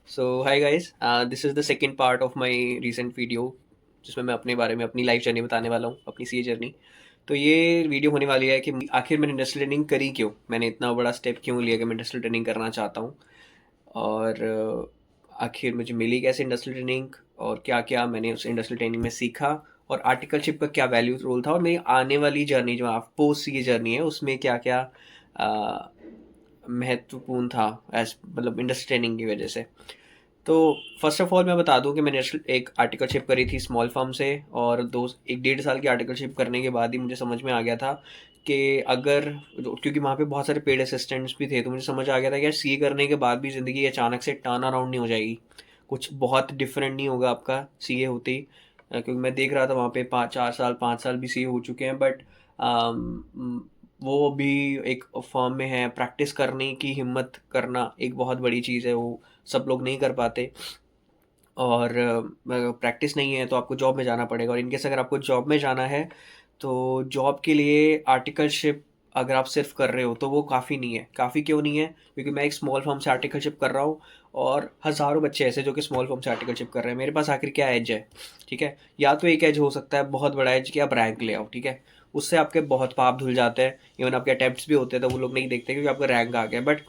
So hi guys, this is the second part of my recent video जिसमें मैं अपने बारे में अपनी लाइफ जर्नी बताने वाला हूँ, अपनी सी ए जर्नी। तो ये वीडियो होने वाली है कि आखिर मैंने इंडस्ट्रियल ट्रेनिंग करी क्यों, मैंने इतना बड़ा स्टेप क्यों लिया कि मैं इंडस्ट्रियल ट्रेनिंग करना चाहता हूँ। और आखिर मुझे मिली कैसे इंडस्ट्रियल ट्रेनिंग और क्या क्या मैंने उस इंडस्ट्रियल ट्रेनिंग में सीखा, और आर्टिकलशिप का क्या वैल्यू रोल था, और मेरी आने वाली जर्नी जो आप पोस्ट सी ए जर्नी है उसमें क्या क्या महत्वपूर्ण था एज मतलब इंडस्ट्रियल ट्रेनिंग की वजह से। तो फर्स्ट ऑफ ऑल मैं बता दूं कि मैंने एक आर्टिकलशिप करी थी स्मॉल फर्म से, और दो एक डेढ़ साल की आर्टिकलशिप करने के बाद ही मुझे समझ में आ गया था कि अगर, क्योंकि वहाँ पे बहुत सारे पेड असिस्टेंट्स भी थे, तो मुझे समझ आ गया था कि यार सी करने के बाद भी ज़िंदगी अचानक से टर्न अराउंड नहीं हो जाएगी, कुछ बहुत डिफरेंट नहीं होगा आपका सी ए होते ही। क्योंकि मैं देख रहा था वहाँ पे 5 4 साल 5 साल भी सी ए हो चुके हैं, बट वो भी एक फर्म में है, प्रैक्टिस करने की हिम्मत करना एक बहुत बड़ी चीज़ है, वो सब लोग नहीं कर पाते। और प्रैक्टिस नहीं है तो आपको जॉब में जाना पड़ेगा, और इनकेस अगर आपको जॉब में जाना है तो जॉब के लिए आर्टिकलशिप अगर आप सिर्फ कर रहे हो तो वो काफ़ी नहीं है। काफ़ी क्यों नहीं है? क्योंकि मैं एक स्मॉल फर्म से आर्टिकलशिप कर रहा हूँ, और हज़ारों बच्चे ऐसे जो कि स्मॉल फर्म से आर्टिकलशिप कर रहे हैं। मेरे पास आखिर क्या एज है? ठीक है, या तो एक एज हो सकता है बहुत बड़ा एज कि आप रैंक ले आओ, ठीक है, उससे आपके बहुत पाप धुल जाते हैं। इवन आपके अटेम्प्ट्स भी होते हैं तो वो लोग नहीं देखते क्योंकि आपका रैंक आ गया। बट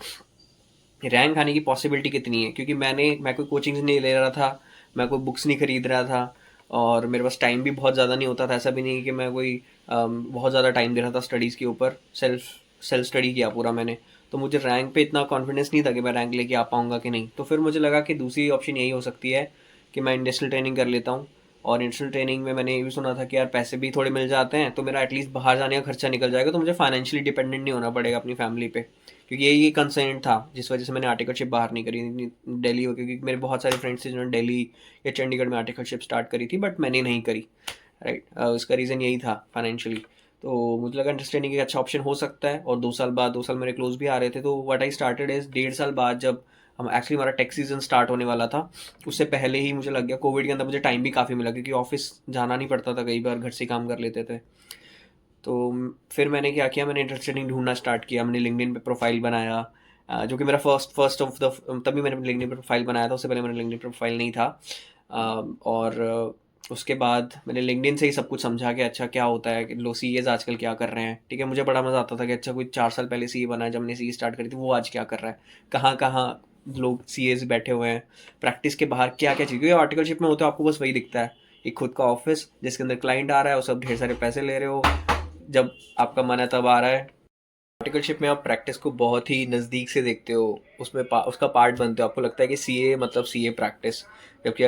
रैंक आने की पॉसिबिलिटी कितनी है? क्योंकि मैं कोई कोचिंग नहीं ले रहा था, मैं कोई बुक्स नहीं खरीद रहा था, और मेरे पास टाइम भी बहुत ज़्यादा नहीं होता था। ऐसा भी नहीं कि मैं कोई बहुत ज़्यादा टाइम दे रहा था स्टडीज़ के ऊपर। सेल्फ सेल्फ स्टडी किया पूरा मैंने। तो मुझे रैंक पे इतना कॉन्फिडेंस नहीं था कि मैं रैंक लेके आ पाऊँगा कि नहीं। तो फिर मुझे लगा कि दूसरी ऑप्शन यही हो सकती है कि मैं इंडस्ट्रियल ट्रेनिंग कर लेता हूँ। और इंडस्ट्रियल ट्रेनिंग में मैंने ये भी सुना था कि यार पैसे भी थोड़े मिल जाते हैं, तो मेरा एटलीस्ट बाहर जाने का खर्चा निकल जाएगा, तो मुझे फाइनेंशियली डिपेंडेंट नहीं होना पड़ेगा अपनी फैमिली पे। क्योंकि यही कंसर्न था जिस वजह से मैंने आर्टिकलशिप बाहर नहीं करी दिल्ली हो, क्योंकि मेरे बहुत सारे फ्रेंड्स थे जिन्होंने दिल्ली या चंडीगढ़ में आर्टिकलशिप स्टार्ट करी थी, बट मैंने नहीं करी। राइट, उसका रीज़न यही था फाइनेंशियली। तो मुझे लगा अंडरस्टैंडिंग एक अच्छा ऑप्शन हो सकता है, और 2 साल मेरे क्लोज भी आ रहे थे। तो व्हाट आई स्टार्टेड इज, डेढ़ साल बाद जब हम एक्चुअली हमारा टैक्स सीजन स्टार्ट होने वाला था, उससे पहले ही मुझे लग गया। कोविड के अंदर मुझे टाइम भी काफ़ी मिला क्योंकि ऑफिस जाना नहीं पड़ता था, कई बार घर से काम कर लेते थे। तो फिर मैंने क्या किया, मैंने इंटरेस्टिंग ढूंढना स्टार्ट किया। मैंने लिंक्डइन पे प्रोफाइल बनाया, जो कि मेरा फर्स्ट ऑफ द, तभी मैंने लिंक्डइन पे प्रोफाइल बनाया था, उससे पहले मैंने लिंक्डइन पे प्रोफाइल नहीं था। और उसके बाद मैंने लिंक्डइन से ही सब कुछ समझा कि अच्छा क्या होता है, कि लोग सी एज आजकल क्या कर रहे हैं। ठीक है, मुझे बड़ा मज़ा आता था कि अच्छा कोई 4 साल पहले सी ए बना है, जब मैंने सी ए स्टार्ट करी थी, वो आज क्या कर रहा है, कहाँ कहाँ लोग सी एज बैठे हुए हैं, प्रैक्टिस के बाहर क्या क्या चीज़। क्योंकि आर्टिकलशिप में होते हो आपको बस वही दिखता है, एक खुद का ऑफिस जिसके अंदर क्लाइंट आ रहा है और सब ढेर सारे पैसे ले रहे हो, जब आपका मन है तब आ रहा है। आर्टिकलशिप में आप प्रैक्टिस को बहुत ही नज़दीक से देखते हो, उसमें उसका पार्ट बनते हो। आपको लगता है कि सीए मतलब सीए प्रैक्टिस, जबकि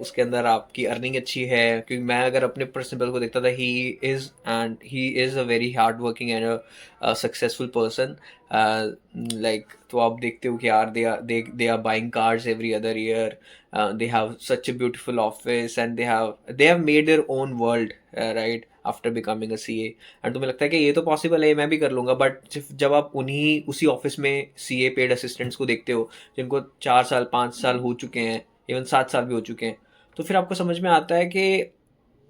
उसके अंदर आपकी अर्निंग अच्छी है। क्योंकि मैं अगर अपने प्रिंसिपल को देखता था, he is a very hard working and a successful person. Like, तो आप देखते हो कि यार they are buying cars every other year, they have such a beautiful office, and they have made their own world, right, after becoming a CA. And तुम्हें लगता है कि ये तो पॉसिबल है, मैं भी कर लूँगा। बट जब आप उन्हीं उसी ऑफिस में सीए पेड असिस्टेंट्स को देखते हो, जिनको 4 साल 5 साल हो चुके हैं, इवन 7 साल भी हो चुके हैं, तो फिर आपको समझ में आता है कि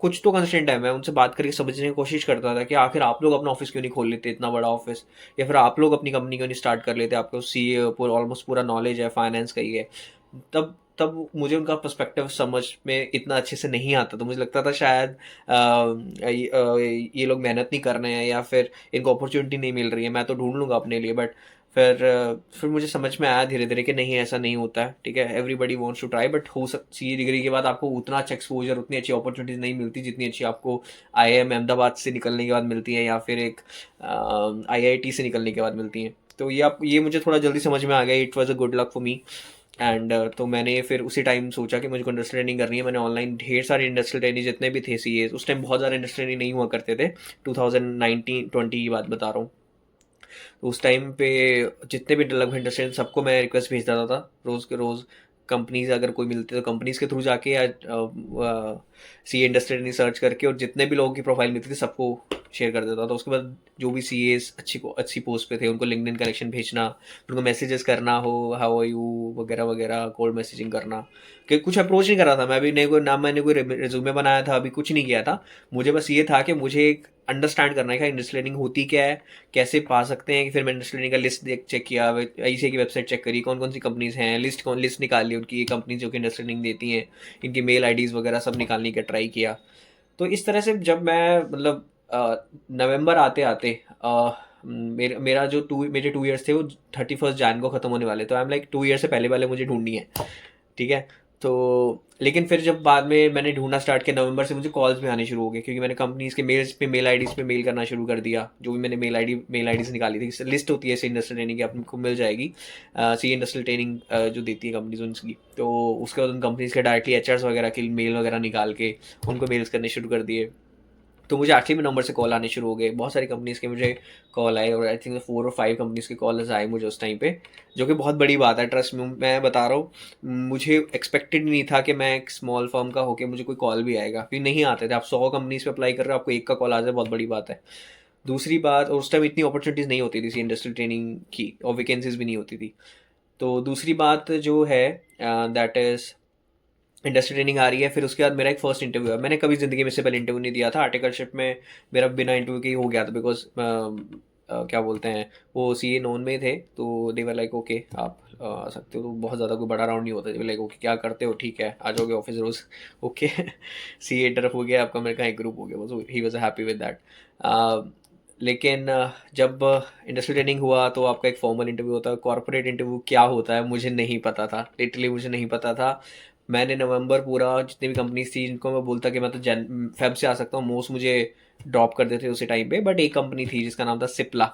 कुछ तो कंस्टेंट है। मैं उनसे बात करके समझने की कोशिश करता था कि आखिर आप लोग अपना ऑफिस क्यों नहीं खोल लेते, इतना बड़ा ऑफिस, या फिर आप लोग अपनी कंपनी क्यों नहीं स्टार्ट कर लेते, आपको सीए पूरा ऑलमोस्ट पूरा नॉलेज है, फाइनेंस का ही है। तब तब मुझे उनका पर्सपेक्टिव समझ में इतना अच्छे से नहीं आता, तो मुझे लगता था शायद ये लोग मेहनत नहीं कर रहे हैं, या फिर इनको अपॉर्चुनिटी नहीं मिल रही है, मैं तो ढूंढ लूँगा अपने लिए। बट फिर मुझे समझ में आया धीरे धीरे कि नहीं, ऐसा नहीं होता है। ठीक है, everybody wants to try, but हो सकती सी डिग्री के बाद आपको उतना अच्छा एक्सपोजर, उतनी अच्छी अपॉर्चुनिटीज नहीं मिलती जितनी अच्छी आपको आईआईएम अहमदाबाद से निकलने के बाद मिलती है, या फिर एक आईआईटी से निकलने के बाद मिलती हैं। तो ये मुझे थोड़ा जल्दी समझ में आ गया। It was a good luck for me. And तो मैंने फिर उसी टाइम सोचा कि मुझे इंडस्ट्रियल ट्रेनिंग करनी है। मैंने ऑनलाइन ढेर सारे इंडस्ट्रियल ट्रेनिंग जितने भी थे सी उस टाइम बहुत ज़्यादा इंडस्ट्रियल ट्रेनिंग नहीं हुआ करते थे। 2019-20 की बात बता रहा हूँ। तो उस टाइम पे जितने भी लगभग इंडस्ट्रियल, सबको मैं रिक्वेस्ट भेज देता था रोज़ के रोज़। कंपनीज अगर कोई मिलती तो कंपनीज के थ्रू जाके, या सी इंडस्ट्री ट्रेनिंग सर्च करके, और जितने भी लोगों की प्रोफाइल मिलती थी सबको शेयर कर देता था। उसके बाद जो भी सी एस अच्छी पोस्ट पे थे उनको लिंक्डइन कनेक्शन भेजना, उनको मैसेजेस करना, हो हाउ आर यू वगैरह वगैरह, कोल्ड मैसेजिंग करना। कि कुछ अप्रोच नहीं कर रहा था मैं, अभी नहीं कोई, ना मैंने कोई रिज्यूमे बनाया था, अभी कुछ नहीं किया था। मुझे बस ये था कि मुझे एक अंडरस्टैंड करना है कि इंडस्ट्रियल ट्रेनिंग होती क्या है, कैसे पा सकते हैं। कि फिर मैंने इंडस्ट्रियल ट्रेनिंग का लिस्ट देख चेक किया, आईसीए की वेबसाइट चेक करी, कौन कौन सी कंपनीज हैं, लिस्ट निकाली उनकी, ये कंपनीज जो कि इंडस्ट्रियल ट्रेनिंग देती हैं, इनकी मेल आईडीज़ वगैरह सब निकालने का ट्राई किया। तो इस तरह से जब मैं मतलब नवंबर आते आते मेरा जो मेरे 2 ईयर्स थे वो 31 जन को ख़त्म होने वाले, तो आई एम लाइक 2 ईयर से पहले वाले मुझे ढूंढनी है, ठीक है। तो लेकिन फिर जब बाद में मैंने ढूंढना स्टार्ट किया नवंबर से, मुझे कॉल्स भी आने शुरू हो गए, क्योंकि मैंने कंपनीज के मेल्स पे मेल आईडीज़ पे मेल करना शुरू कर दिया। जो भी मैंने मेल आईडीज़ निकाली थी, लिस्ट होती है सी इंडस्ट्रियल ट्रेनिंग की, आपको मिल जाएगी, सी इंडस्ट्रियल ट्रेनिंग जो देती है कंपनीज उनकी। तो उसके बाद उन कंपनीज के डायरेक्टली एचआर्स वगैरह के मेल वगैरह निकाल के उनको मेल्स करने शुरू कर दिए। तो मुझे एक्चुअली में नंबर से कॉल आने शुरू हो गए, बहुत सारी कंपनीज़ के मुझे कॉल आए, और आई थिंक 4 और 5 कंपनीज़ के कॉल्स आए मुझे उस टाइम पे, जो कि बहुत बड़ी बात है। ट्रस्ट में मैं बता रहा हूँ, मुझे एक्सपेक्टेड नहीं था कि मैं एक स्मॉल फर्म का होकर मुझे कोई कॉल भी आएगा, क्योंकि नहीं आते थे। आप 100 कंपनीज़ पे अप्लाई कर रहे हो, आपको एक का कॉल आ जाए, बहुत बड़ी बात है। दूसरी बात, और उस टाइम इतनी अपॉर्चुनिटीज़ नहीं होती थी इंडस्ट्रियल ट्रेनिंग की, और वैकेंसीज भी नहीं होती थी। तो दूसरी बात जो है, दैट इज़ इंडस्ट्री ट्रेनिंग आ रही है। फिर उसके बाद मेरा एक फर्स्ट इंटरव्यू है। मैंने कभी ज़िंदगी में से पहले इंटरव्यू नहीं दिया था। आर्टिकलशिप में मेरा बिना इंटरव्यू के ही हो गया था, बिकॉज क्या बोलते हैं, वो सी ए नॉन में थे, तो दे वर लाइक ओके आप आ सकते हो। तो बहुत ज़्यादा कोई बड़ा राउंड नहीं होता, लाइक ओके क्या करते हो, ठीक है आ जाओगे ऑफिस रोज़, ओके सी ए तरफ हो गया आपका, मेरे का एक ग्रुप हो गया, बस he was happy with that. लेकिन जब इंडस्ट्री ट्रेनिंग हुआ तो आपका एक फॉर्मल इंटरव्यू होता है। कॉर्पोरेट इंटरव्यू क्या होता है मुझे नहीं पता था, लिटरली मुझे नहीं पता था। मैंने नवंबर पूरा, जितनी भी कंपनीज थी जिनको मैं बोलता कि मैं तो फेब से आ सकता हूँ, मोस्ट मुझे ड्रॉप कर देते उसी टाइम पे। बट एक कंपनी थी जिसका नाम था सिप्ला,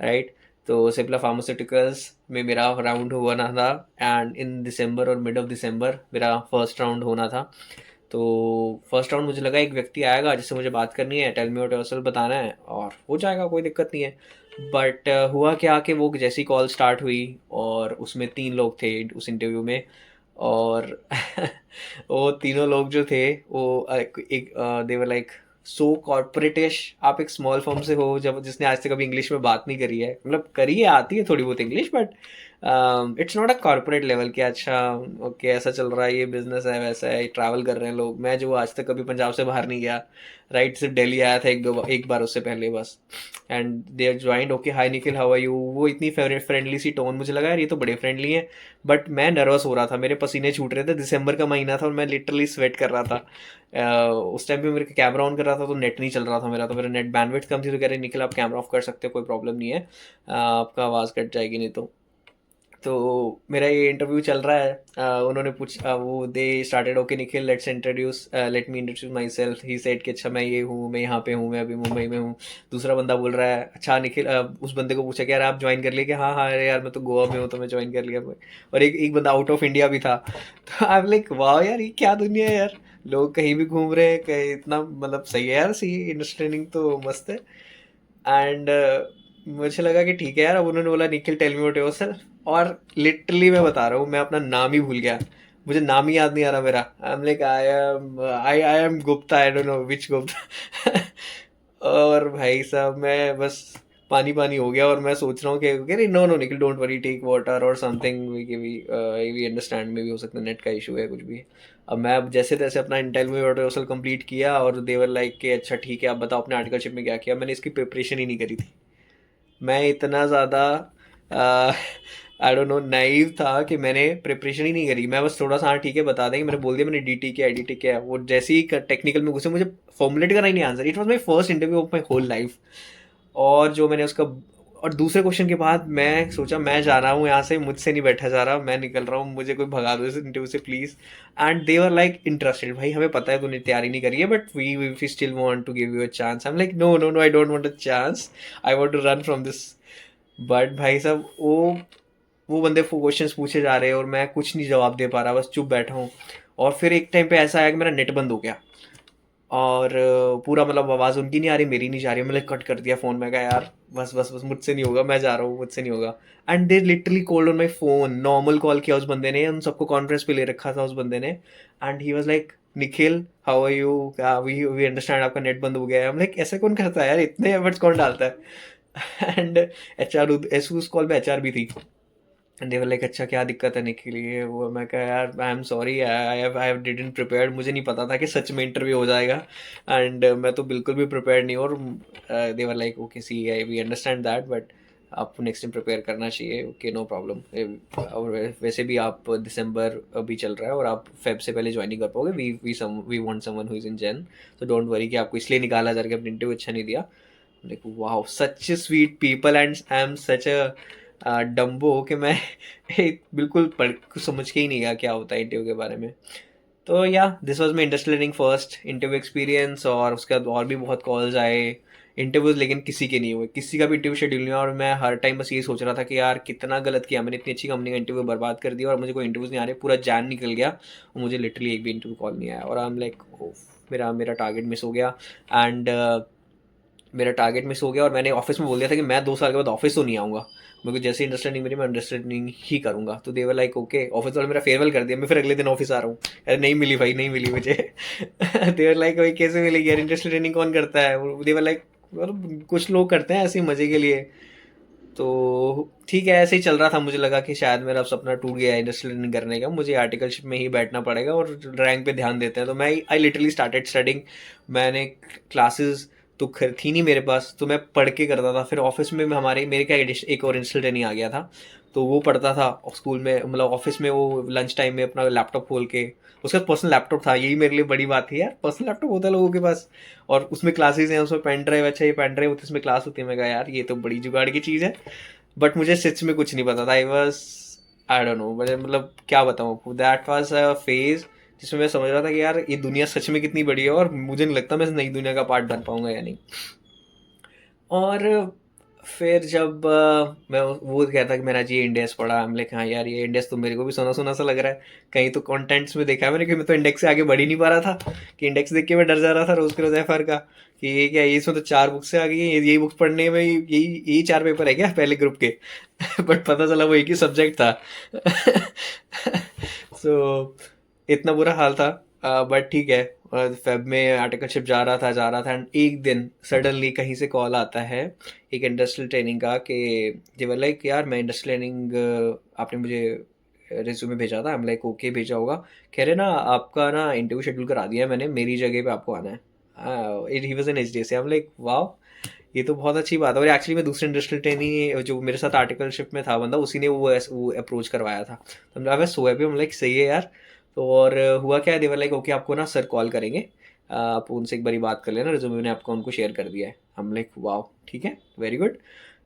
राइट। तो सिप्ला फार्मास्यूटिकल्स में मेरा राउंड होना था, एंड इन दिसंबर और मिड ऑफ दिसंबर मेरा फर्स्ट राउंड होना था। तो फर्स्ट राउंड मुझे लगा एक व्यक्ति आएगा जिससे मुझे बात करनी है, टेल मी व्हाट योरसेल्फ बताना है, और हो जाएगा, कोई दिक्कत नहीं है। बट हुआ क्या कि वो जैसी कॉल स्टार्ट हुई, और उसमें 3 लोग थे उस इंटरव्यू में, और वो तीनों लोग जो थे वो एक देवर लाइक सो कॉर्पोरेटिश। आप एक स्मॉल फर्म से हो, जब जिसने आज तक कभी इंग्लिश में बात नहीं करी है, मतलब करी है, आती है थोड़ी बहुत English, but it's not a corporate level कि अच्छा ओके ऐसा चल रहा है, ये बिजनेस है, वैसा है, ट्रैवल कर रहे हैं लोग। मैं जो आज तक कभी पंजाब से बाहर नहीं गया, राइट, सिर्फ दिल्ली आया था एक बार उससे पहले बस। And they are joined, okay hi Nikhil how are you. वो इतनी फ्रेंडली सी टोन, मुझे लगा यार ये तो बड़े फ्रेंडली हैं। बट मैं नर्वस हो रहा था, मेरे पसीने छूट रहे थे, दिसंबर का महीना था और मैं लिटरली स्वेट कर रहा था। उस टाइम पे मेरे कैमरा ऑन कर रहा था तो नेट नहीं चल रहा था मेरा, तो मेरा नेट बैंडविड्थ कम थी। तो कह रहे निखिल आप कैमरा ऑफ कर सकते हो, कोई प्रॉब्लम नहीं है, आपका आवाज़ कट जाएगी नहीं तो। तो मेरा ये इंटरव्यू चल रहा है, उन्होंने वो they started, okay Nikhil let me introduce my self. He said कि अच्छा मैं ये हूँ, मैं यहाँ पे हूँ, मैं अभी मुंबई में हूँ। दूसरा बंदा बोल रहा है अच्छा निखिल, उस बंदे को पूछा कि यार आप ज्वाइन कर लिए, कि हाँ हाँ अरे यार मैं तो गोवा में हूँ तो मैं ज्वाइन कर लिया। और एक बंदा आउट ऑफ इंडिया भी था। तो आई एम लाइक वाह यार ये क्या दुनिया है यार, लोग कहीं भी घूम रहे हैं, कहीं इतना मतलब सही है यार, सी इंडस्ट्री ट्रेनिंग तो मस्त है। एंड मुझे लगा कि ठीक है यार। अब उन्होंने बोला Nikhil tell me what yourself, और लिटरली मैं बता रहा हूँ मैं अपना नाम ही भूल गया, मुझे नाम ही याद नहीं आ रहा मेरा। आई am like I am Gupta, I don't know which Gupta और भाई साहब मैं बस पानी पानी हो गया, और मैं सोच रहा हूँ कि no no Nikhil don't worry, take water और समथिंग, वी अंडरस्टैंड, में भी हो सकता है नेट का इशू है कुछ भी। अब मैं अब जैसे तैसे अपना इंटरव्यू वाटर कंप्लीट किया, और देवर लाइक के अच्छा ठीक है आप बताओ अपने आर्टिकलशिप में क्या किया। मैंने इसकी प्रिपरेशन ही नहीं करी थी। मैं इतना ज़्यादा आई डोंट नो नाइव था कि मैंने प्रिपरेशन ही नहीं करी। मैं बस थोड़ा सा हाँ ठीक है बता दें, मैंने बोल दिया मैंने डी टी किया, आई डी टी किया। वो जैसे ही टेक्निकल में घुसे, मुझे फॉर्मुलेट करना ही नहीं answer. It was my first interview of my whole life. और जो मैंने उसका, और दूसरे क्वेश्चन के बाद मैं सोचा मैं जा रहा हूँ यहाँ से, मुझसे नहीं बैठा जा रहा, मैं निकल रहा हूँ, मुझे कोई भगा दो इस इंटरव्यू से please. And they were like interested, भाई हमें पता है तूने तैयारी नहीं करी है, but we still want to give you a chance. I am like no no no I don't want a chance, I want to run from this. But भाई साहब वो बंदे क्वेश्चंस पूछे जा रहे हैं और मैं कुछ नहीं जवाब दे पा रहा, बस चुप बैठा हूँ। और फिर एक टाइम पे ऐसा आया कि मेरा नेट बंद हो गया, और पूरा मतलब आवाज़ उनकी नहीं आ रही, मेरी नहीं जा रही। मैंने कट कर दिया फ़ोन में, कहा यार बस बस बस मुझसे नहीं होगा, मैं जा रहा हूँ, मुझसे नहीं होगा। And they literally called on my phone, normal call किया उस बंदे ने, उन सबको कॉन्फ्रेंस पे ले रखा था उस बंदे ने। And he was like Nikhil how are you, we understand आपका नेट बंद हो गया है। हम लाइक ऐसे कौन करता है यार, इतने एफर्ट्स कौन डालता है। एंड एच आर, उस कॉल पे एच आर भी थी। एंड दे वर लाइक अच्छा क्या दिक्कत है निखिल, ये वो। मैं कहा यार I am sorry, I have didn't prepared, मुझे नहीं पता था कि सच में इंटरव्यू हो जाएगा। एंड मैं तो बिल्कुल भी प्रिपेयर्ड नहीं हूँ। और they were like okay see I we understand that, but आपको नेक्स्ट टाइम प्रिपेयर करना चाहिए, ओके नो प्रॉब्लम। और वैसे भी आप दिसंबर अभी चल रहा है और आप फेब से पहले ज्वाइन नहीं कर पाओगे, we want someone who is in June, तो डोंट वरी कि आपको इसलिए निकाला जा रहा है कि आपने इंटरव्यू अच्छा नहीं दिया। Like wow such sweet people, and I am such a Dumbo कि मैं बिल्कुल पढ़ कुछ समझ के ही नहीं गया क्या होता है इंटरव्यू के बारे में। तो या this was my industrial learning first interview experience. और उसके बाद और भी बहुत कॉल्स आए इंटरव्यूज, लेकिन किसी के नहीं हुए, किसी का भी इंटरव्यू शेड्यूल नहीं हुआ। और मैं हर टाइम बस ये सोच रहा था कि यार कितना गलत किया मैंने, इतनी अच्छी कंपनी का इंटरव्यू बर्बाद कर दिया और मुझे कोई इंटरव्यूज नहीं आ रहे, पूरा जान निकल गया और मुझे लिटरली एक भी इंटरव्यू कॉल नहीं आया। और आई एम लाइक मेरा मेरा टारगेट मिस हो गया। एंड मेरा टारगेट मिस हो गया और मैंने ऑफिस में बोल दिया था कि मैं 2 साल के बाद ऑफिस तो नहीं आऊँगा, मेरे को जैसे अंडरस्टैंडिंग मेरी मैं अंडरस्टैंडिंग ही करूँगा। तो देवर लाइक ओके, ऑफिस वाले मेरा फेयरवेल कर दिया, मैं फिर अगले दिन ऑफिस आ रहा हूँ। अरे नहीं मिली भाई, नहीं मिली मुझे। देवर लाइक भाई कैसे मिलेगी यार, इंडस्ट्रियल ट्रेनिंग कौन करता है। देवर लाइक कुछ लोग करते हैं ऐसे ही मजे के लिए। तो ठीक है, ऐसे ही चल रहा था। मुझे लगा कि शायद मेरा सपना टूट गया है इंडस्ट्रियल ट्रेनिंग करने का, मुझे आर्टिकलशिप में ही बैठना पड़ेगा और रैंक पे ध्यान देते हैं। तो मैं आई लिटरली स्टार्टेड स्टडिंग। मैंने क्लासेस तो थी नहीं मेरे पास, तो मैं पढ़ के करता था। फिर ऑफिस में हमारे मेरे क्या एक और इंस्टल ट्रेनिंग आ गया था, तो वो पढ़ता था स्कूल में, मतलब ऑफिस में वो लंच टाइम में अपना लैपटॉप खोल के। उसका पर्सनल लैपटॉप था, यही मेरे लिए बड़ी बात थी यार, पर्सनल लैपटॉप होता है लोगों के पास और उसमें क्लासेस हैं, उसमें पेन ड्राइव, अच्छा ये पेन ड्राइव होती है, उसमें क्लास होती है। मैं कहा यार ये तो बड़ी जुगाड़ की चीज़ है। बट मुझे सच में कुछ नहीं पता था। आई डोंट नो, मतलब क्या बताऊँ आपको, दैट वाज अ फेज जिसमें मैं समझ रहा था कि यार ये दुनिया सच में कितनी बड़ी है और मुझे नहीं लगता मैं इस नई दुनिया का पार्ट बन पाऊंगा या नहीं। और फिर जब मैं वो कहता कि मैंने आज ये इंडेक्स पढ़ा, हम लाइक हाँ यार ये इंडेक्स तो मेरे को भी सुना सुना सा लग रहा है, कहीं तो कंटेंट्स में देखा है मैंने कि मैं तो इंडेक्स से आगे बढ़ ही नहीं पा रहा था, कि इंडेक्स देख के मैं डर जा रहा था रोज के रोज एफआर का, कि ये क्या, ये इसमें तो 4 बुक्स से आ गई है, यही बुक्स पढ़ने में यही 4 पेपर है क्या पहले ग्रुप के। बट पता चला वो एक ही सब्जेक्ट था। सो इतना बुरा हाल था। बट ठीक है, फेब में आर्टिकलशिप जा रहा था एंड एक दिन सडनली कहीं से कॉल आता है एक इंडस्ट्रियल ट्रेनिंग का, कि देवर लाइक यार मैं इंडस्ट्रियल ट्रेनिंग, आपने मुझे रिज्यूमे भेजा था, हम लाइक ओके भेजा होगा, कह रहे ना आपका ना इंटरव्यू शेड्यूल करा दिया है मैंने, मेरी जगह पे आपको आना है। He was an H D से, हम लाइक वाह, ये तो बहुत अच्छी बात है। और एक्चुअली मैं दूसरे इंडस्ट्रियल ट्रेनिंग जो मेरे साथ आर्टिकलशिप में था बंदा, उसी ने वो अप्रोच करवाया था। तो मैं सो हैप्पी, हम लाइक सही है यार। तो और हुआ क्या है, देवर लाइक ओके आपको ना सर कॉल करेंगे, आप उनसे एक बारी बात कर लेना, रिज्यूमे ने आपको उनको शेयर कर दिया है। हम लाइक वाह ठीक है, वेरी गुड।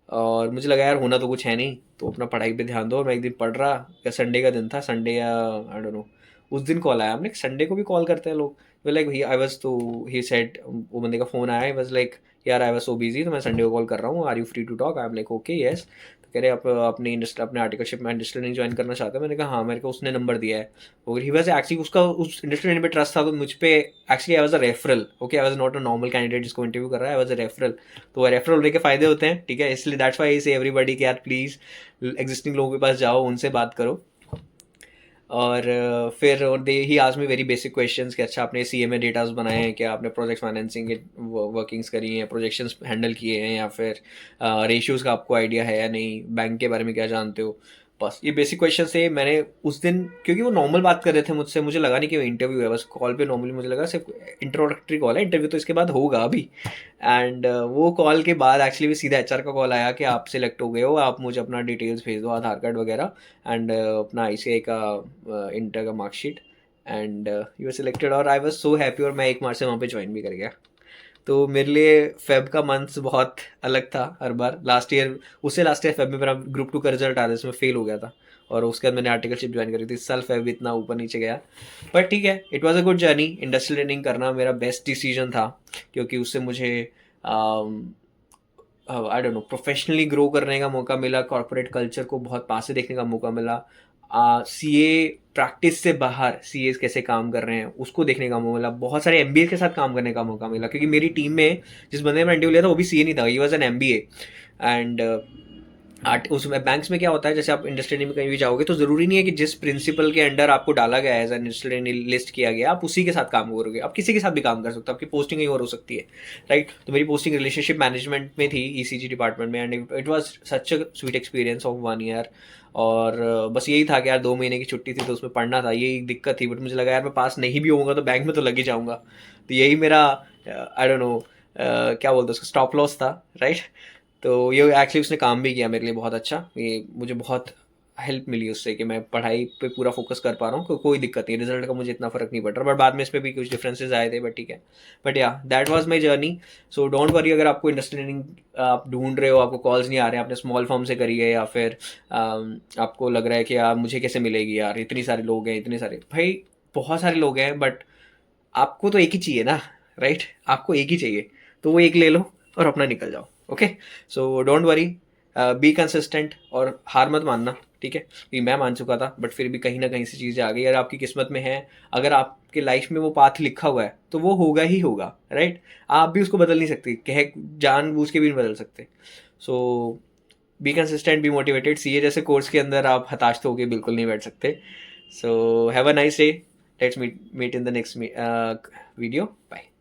और मुझे लगा यार होना तो कुछ है नहीं, तो अपना पढ़ाई पे ध्यान दो। और मैं एक दिन पढ़ रहा, या संडे का दिन था, संडे या आई डोंट नो, उस दिन कॉल आया। हमने संडे को भी कॉल करते हैं लोग, लाइक आई वाज, तो ही सेड, वो बंदे का फ़ोन आया, आई वाज लाइक यार आई वाज सो बिजी, तो मैं संडे को कॉल कर रहा हूँ, are you free to talk. I am like okay yes. तो कह रहे आप अपने आर्टिकलशिप में इंडस्ट्रियल ज्वाइन करना चाहते हैं। मैंने कहा हाँ, मेरे को उसने नंबर दिया है। और ही वाज एक्चुअली, उसका उस इंडस्ट्रियल पे ट्रस्ट था, तो मुझ पे actually I was a referral, okay I was not a normal candidate जिसको इंटरव्यू कर रहा है, आई वाज अ रेफरल। तो रेफरल होने के फायदे होते हैं, ठीक है, इसलिए दैट्स व्हाई आई से एवरीबॉडी कि यार प्लीज़ एग्जिस्टिंग लोगों के पास जाओ, उनसे बात करो। और फिर और दे ही आज में वेरी बेसिक क्वेश्चंस कि अच्छा आपने सीए में डेटास बनाए हैं क्या, आपने प्रोजेक्ट फाइनेंसिंग के वर्किंग्स करी हैं, प्रोजेक्शंस हैंडल किए हैं, या फिर रेशियोज़ का आपको आइडिया है या नहीं, बैंक के बारे में क्या जानते हो। बस ये बेसिक क्वेश्चन से मैंने उस दिन, क्योंकि वो नॉर्मल बात कर रहे थे मुझसे, मुझे लगा नहीं कि वो इंटरव्यू है, बस कॉल पे नॉर्मली मुझे लगा सिर्फ इंट्रोडक्टरी कॉल है, इंटरव्यू तो इसके बाद होगा अभी। एंड वो कॉल के बाद एक्चुअली भी सीधा एचआर का कॉल आया कि आप सिलेक्ट हो गए हो, आप मुझे अपना डिटेल्स भेज दो, आधार कार्ड वगैरह, एंड अपना आईसीआई का इंटर का marksheet, and you are selected. और आई वॉज सो हैप्पी, और मैं 1 मार्च से वहाँ पे ज्वाइन भी कर गया। तो मेरे लिए फेब का मंथ बहुत अलग था हर बार। लास्ट ईयर, उससे लास्ट ईयर फेब में मेरा ग्रुप 2 का रिजल्ट आ रहा था, इसमें फेल हो गया था, और उसके बाद मैंने आर्टिकलशिप ज्वाइन करी थी। इस साल फेब इतना ऊपर नीचे गया, पर ठीक है, it was a good journey. Industrial training करना मेरा बेस्ट डिसीजन था, क्योंकि उससे मुझे I don't know professionally grow करने का मौका मिला, कॉर्पोरेट कल्चर को बहुत पास से देखने का मौका मिला, सीए प्रैक्टिस से बाहर सीए कैसे काम कर रहे हैं उसको देखने का मौका मिला, बहुत सारे एमबीए के साथ काम करने का मौका मिला, क्योंकि मेरी टीम में जिस बंदे ने इंटरव्यू लिया था वो भी सीए नहीं था, he was an MBA. And art उसमें बैंक्स में क्या होता है, जैसे आप इंडस्ट्री में कहीं भी जाओगे तो ज़रूरी नहीं है कि जिस प्रिंसिपल के अंडर आपको डाला गया है, एज एन इंडस्ट्री लिस्ट किया गया, आप उसी के साथ काम करोगे। आप किसी के साथ भी काम कर सकते हो, आपकी पोस्टिंग कहीं और हो सकती है, राइट। तो मेरी पोस्टिंग रिलेशनशिप मैनेजमेंट में थी, ईसीजी डिपार्टमेंट में, and it was such a sweet experience of 1 year. और बस यही था कि यार 2 महीने की छुट्टी थी तो उसमें पढ़ना था, यही दिक्कत थी। बट मुझे लगा यार मैं पास नहीं भी होऊंगा तो बैंक में तो लग ही जाऊंगा। तो यही मेरा आई डोंट नो क्या बोलते हैं उसको, स्टॉप लॉस था, राइट। तो ये एक्चुअली उसने काम भी किया मेरे लिए बहुत अच्छा। ये मुझे बहुत हेल्प मिली उससे कि मैं पढ़ाई पे पूरा फोकस कर पा रहा हूँ, कोई दिक्कत नहीं, रिजल्ट का मुझे इतना फ़र्क नहीं पड़ रहा। बट बाद में इस पे भी कुछ डिफरेंसेस आए थे, बट ठीक है। बट या that was my journey. So don't worry, अगर आपको इंडस्ट्री ट्रेनिंग आप ढूंढ रहे हो, आपको कॉल्स नहीं आ रहे, आपने स्मॉल फर्म से करी है, या फिर आपको लग रहा है कि यार मुझे कैसे मिलेगी यार, इतनी सारे लोग हैं, इतने सारे भाई, बहुत सारे लोग हैं, बट आपको तो एक ही चाहिए ना, राइट। आपको एक ही चाहिए, तो वो एक ले लो और अपना निकल जाओ। Okay, so don't worry, be consistent और हार मत मानना, ठीक है। क्योंकि मैं मान चुका था, बट फिर भी कहीं ना कहीं से चीज़ें आ गई। अगर आपकी किस्मत में है, अगर आपके लाइफ में वो पाथ लिखा हुआ है, तो वो होगा ही होगा, राइट। आप भी उसको बदल नहीं सकते, कह जान बूझ के भी नहीं बदल सकते। So be consistent, be motivated. CA जैसे कोर्स के अंदर आप हताश तो होके बिल्कुल नहीं बैठ सकते। So have a nice day, let's meet in the next video, bye.